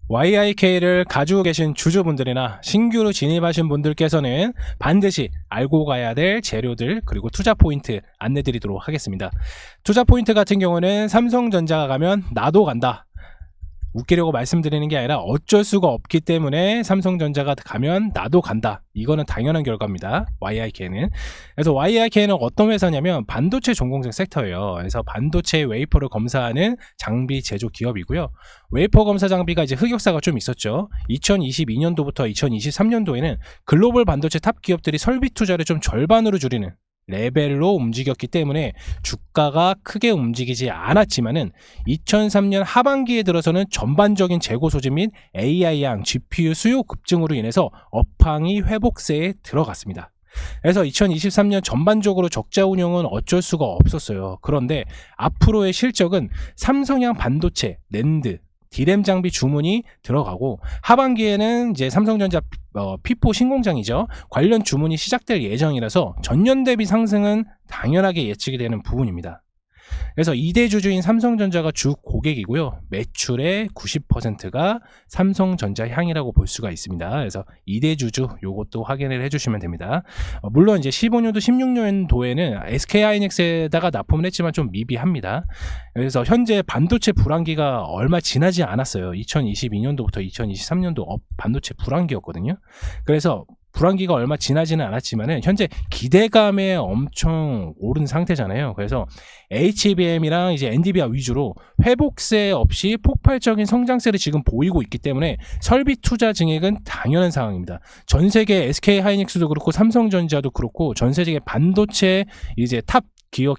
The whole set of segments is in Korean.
YIK를 가지고 계신 주주분들이나 신규로 진입하신 분들께서는 반드시 알고 가야 될 재료들 그리고 투자 포인트 안내 드리도록 하겠습니다. 투자 포인트 같은 경우는 삼성전자가 가면 나도 간다. 웃기려고 말씀드리는 게 아니라 어쩔 수가 없기 때문에 삼성전자가 가면 나도 간다. 이거는 당연한 결과입니다. YIK는. 그래서 YIK는 어떤 회사냐면 반도체 전공생 섹터예요. 그래서 반도체 웨이퍼를 검사하는 장비 제조 기업이고요. 웨이퍼 검사 장비가 이제 흑역사가 좀 있었죠. 2022년도부터 2023년도에는 글로벌 반도체 탑 기업들이 설비 투자를 좀 절반으로 줄이는 레벨로 움직였기 때문에 주가가 크게 움직이지 않았지만은 2003년 하반기에 들어서는 전반적인 재고 소진 및 AI양 GPU 수요 급증으로 인해서 업황이 회복세에 들어갔습니다. 그래서 2023년 전반적으로 적자 운영은 어쩔 수가 없었어요. 그런데 앞으로의 실적은 삼성향 반도체, 낸드, D램 장비 주문이 들어가고 하반기에는 이제 삼성전자 P4 신공장이죠. 관련 주문이 시작될 예정이라서 전년 대비 상승은 당연하게 예측이 되는 부분입니다. 그래서 2대 주주인 삼성전자가 주 고객이고요. 매출의 90%가 삼성전자 향이라고 볼 수가 있습니다. 그래서 2대 주주 요것도 확인을 해주시면 됩니다. 물론 이제 15년도 16년도에는 SK하이닉스에다가 납품을 했지만 좀 미비합니다. 그래서 현재 반도체 불황기가 얼마 지나지 않았어요. 2022년도부터 2023년도 반도체 불황기였거든요. 그래서 불황기가 얼마 지나지는 않았지만은 현재 기대감에 엄청 오른 상태잖아요. 그래서 HBM이랑 이제 엔비디아 위주로 회복세 없이 폭발적인 성장세를 지금 보이고 있기 때문에 설비 투자 증액은 당연한 상황입니다. 전 세계 SK하이닉스도 그렇고 삼성전자도 그렇고 전 세계 반도체 이제 탑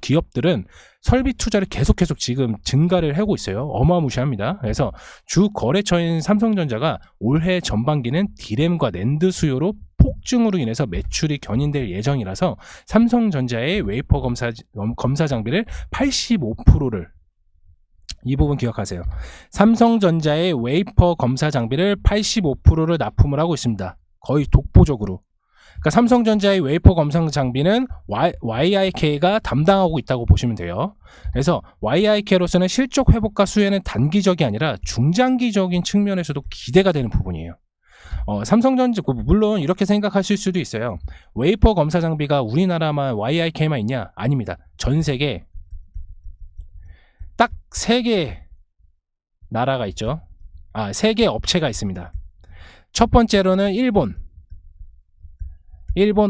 기업들은 설비 투자를 계속 지금 증가를 하고 있어요. 어마무시합니다. 그래서 주 거래처인 삼성전자가 올해 전반기는 D램과 낸드 수요로 폭증으로 인해서 매출이 견인될 예정이라서 삼성전자의 웨이퍼 검사 장비를 85%를 이 부분 기억하세요. 삼성전자의 웨이퍼 검사 장비를 85%를 납품을 하고 있습니다. 거의 독보적으로. 그러니까 삼성전자의 웨이퍼 검사 장비는 YIK가 담당하고 있다고 보시면 돼요. 그래서 YIK로서는 실적 회복과 수혜는 단기적이 아니라 중장기적인 측면에서도 기대가 되는 부분이에요. 삼성전자 물론 이렇게 생각하실 수도 있어요. 웨이퍼 검사 장비가 우리나라만 YIK만 있냐? 아닙니다. 전 세계 딱 3개 나라가 있죠. 3개 업체가 있습니다. 첫 번째로는 일본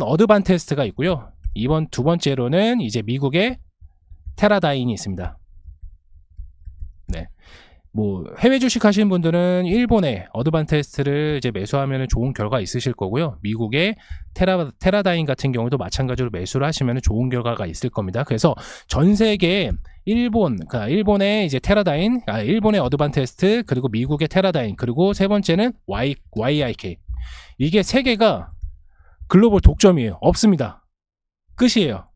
어드반테스트가 있고요. 두 번째로는 이제 미국의 테라다인이 있습니다. 네. 해외 주식 하시는 분들은 일본의 어드반테스트를 이제 매수하면 좋은 결과 있으실 거고요. 미국의 테라다인 같은 경우도 마찬가지로 매수를 하시면 좋은 결과가 있을 겁니다. 그래서 전 세계 일본의 이제 테라다인, 일본의 어드반테스트, 그리고 미국의 테라다인, 그리고 세 번째는 YIK. 이게 3개가 글로벌 독점이에요. 없습니다. 끝이에요.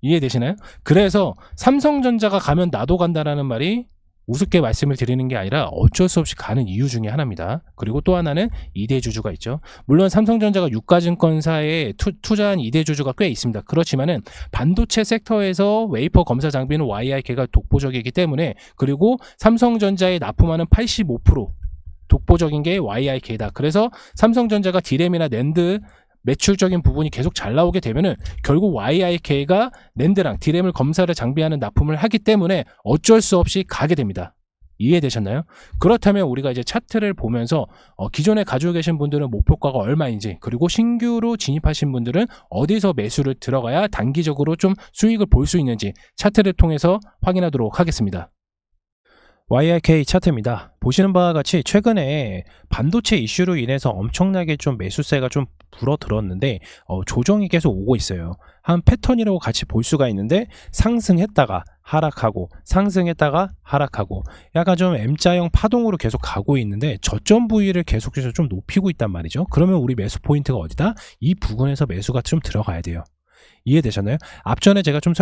이해되시나요? 그래서 삼성전자가 가면 나도 간다라는 말이 우습게 말씀을 드리는 게 아니라 어쩔 수 없이 가는 이유 중에 하나입니다. 그리고 또 하나는 2대 주주가 있죠. 물론 삼성전자가 유가증권사에 투자한 2대 주주가 꽤 있습니다. 그렇지만은 반도체 섹터에서 웨이퍼 검사 장비는 YIK가 독보적이기 때문에, 그리고 삼성전자에 납품하는 85% 독보적인 게 YIK다. 그래서 삼성전자가 D램이나 낸드 매출적인 부분이 계속 잘 나오게 되면은 결국 YIK가 낸드랑 D램을 검사를 장비하는 납품을 하기 때문에 어쩔 수 없이 가게 됩니다. 이해되셨나요? 그렇다면 우리가 이제 차트를 보면서 기존에 가지고 계신 분들은 목표가가 얼마인지, 그리고 신규로 진입하신 분들은 어디서 매수를 들어가야 단기적으로 좀 수익을 볼 수 있는지 차트를 통해서 확인하도록 하겠습니다. YIK 차트입니다. 보시는 바와 같이 최근에 반도체 이슈로 인해서 엄청나게 좀 매수세가 좀 불어들었는데 조정이 계속 오고 있어요. 한 패턴이라고 같이 볼 수가 있는데 상승했다가 하락하고 상승했다가 하락하고 약간 좀 M자형 파동으로 계속 가고 있는데 저점 부위를 계속해서 좀 높이고 있단 말이죠. 그러면 우리 매수 포인트가 어디다? 이 부근에서 매수가 좀 들어가야 돼요. 이해되셨나요? 앞전에 제가 좀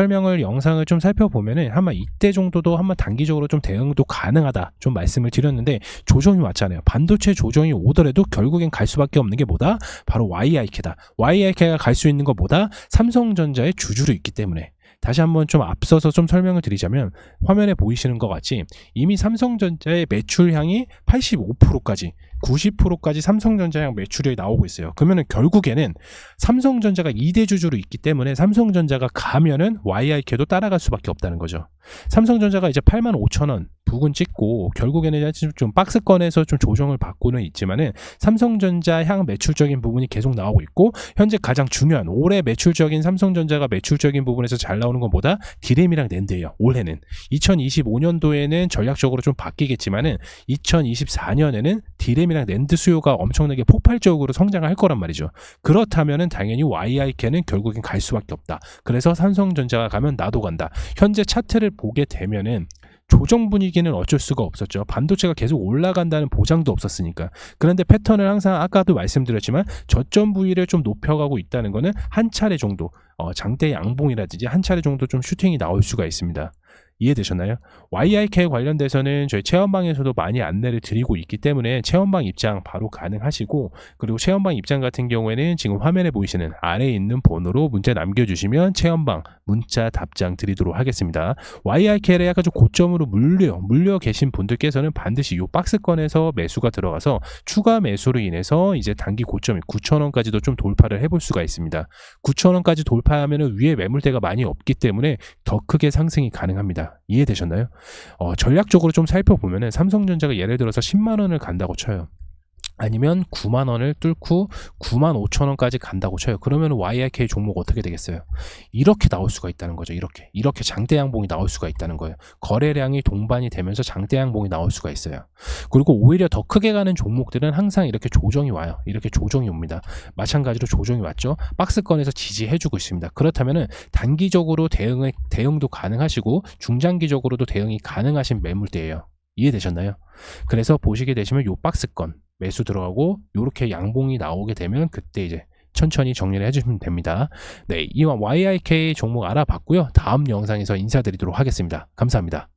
영상을 좀 살펴보면은 한번 이때 정도도 한번 단기적으로 좀 대응도 가능하다 좀 말씀을 드렸는데 조정이 왔잖아요. 반도체 조정이 오더라도 결국엔 갈 수밖에 없는 게 뭐다? 바로 YIK다. YIK가 갈 수 있는 거 뭐다? 삼성전자의 주주로 있기 때문에. 다시 한번 좀 앞서서 좀 설명을 드리자면 화면에 보이시는 것 같이 이미 삼성전자의 매출향이 85%까지 90%까지 삼성전자향 매출이 나오고 있어요. 그러면 결국에는 삼성전자가 2대 주주로 있기 때문에 삼성전자가 가면은 YIK도 따라갈 수밖에 없다는 거죠. 삼성전자가 이제 85,000원 부근 찍고 결국에는 좀 박스권에서 좀 조정을 받고는 있지만은 삼성전자 향 매출적인 부분이 계속 나오고 있고, 현재 가장 중요한 올해 매출적인 삼성전자가 매출적인 부분에서 잘 나오는 것보다 디램이랑 낸드예요. 올해는 2025년도에는 전략적으로 좀 바뀌겠지만은 2024년에는 디램이랑 낸드 수요가 엄청나게 폭발적으로 성장할 거란 말이죠. 그렇다면은 당연히 YIK는 결국엔 갈 수밖에 없다. 그래서 삼성전자가 가면 나도 간다. 현재 차트를 보게 되면은 조정 분위기는 어쩔 수가 없었죠. 반도체가 계속 올라간다는 보장도 없었으니까. 그런데 패턴을 항상 아까도 말씀드렸지만 저점 부위를 좀 높여가고 있다는 거는 한 차례 정도 장대 양봉이라든지 한 차례 정도 좀 슈팅이 나올 수가 있습니다. 이해되셨나요? YIK 관련돼서는 저희 체험방에서도 많이 안내를 드리고 있기 때문에 체험방 입장 바로 가능하시고, 그리고 체험방 입장 같은 경우에는 지금 화면에 보이시는 아래에 있는 번호로 문자 남겨주시면 체험방 문자 답장 드리도록 하겠습니다. YIK를 약간 좀 고점으로 물려 계신 분들께서는 반드시 이 박스권에서 매수가 들어가서 추가 매수로 인해서 이제 단기 고점이 9,000원까지도 좀 돌파를 해볼 수가 있습니다. 9,000원까지 돌파하면 위에 매물대가 많이 없기 때문에 더 크게 상승이 가능합니다. 이해되셨나요? 전략적으로 좀 살펴보면은 삼성전자가 예를 들어서 10만 원을 간다고 쳐요. 아니면 9만 원을 뚫고 9만 5천 원까지 간다고 쳐요. 그러면 YIK 종목 어떻게 되겠어요? 이렇게 나올 수가 있다는 거죠. 이렇게 장대 양봉이 나올 수가 있다는 거예요. 거래량이 동반이 되면서 장대 양봉이 나올 수가 있어요. 그리고 오히려 더 크게 가는 종목들은 항상 이렇게 조정이 와요. 이렇게 조정이 옵니다. 마찬가지로 조정이 왔죠. 박스권에서 지지해주고 있습니다. 그렇다면은 단기적으로 대응도 가능하시고 중장기적으로도 대응이 가능하신 매물대예요. 이해되셨나요? 그래서 보시게 되시면 요 박스권 매수 들어가고 요렇게 양봉이 나오게 되면 그때 이제 천천히 정리를 해주시면 됩니다. 네, 이왕 YIK 종목 알아봤고요. 다음 영상에서 인사드리도록 하겠습니다. 감사합니다.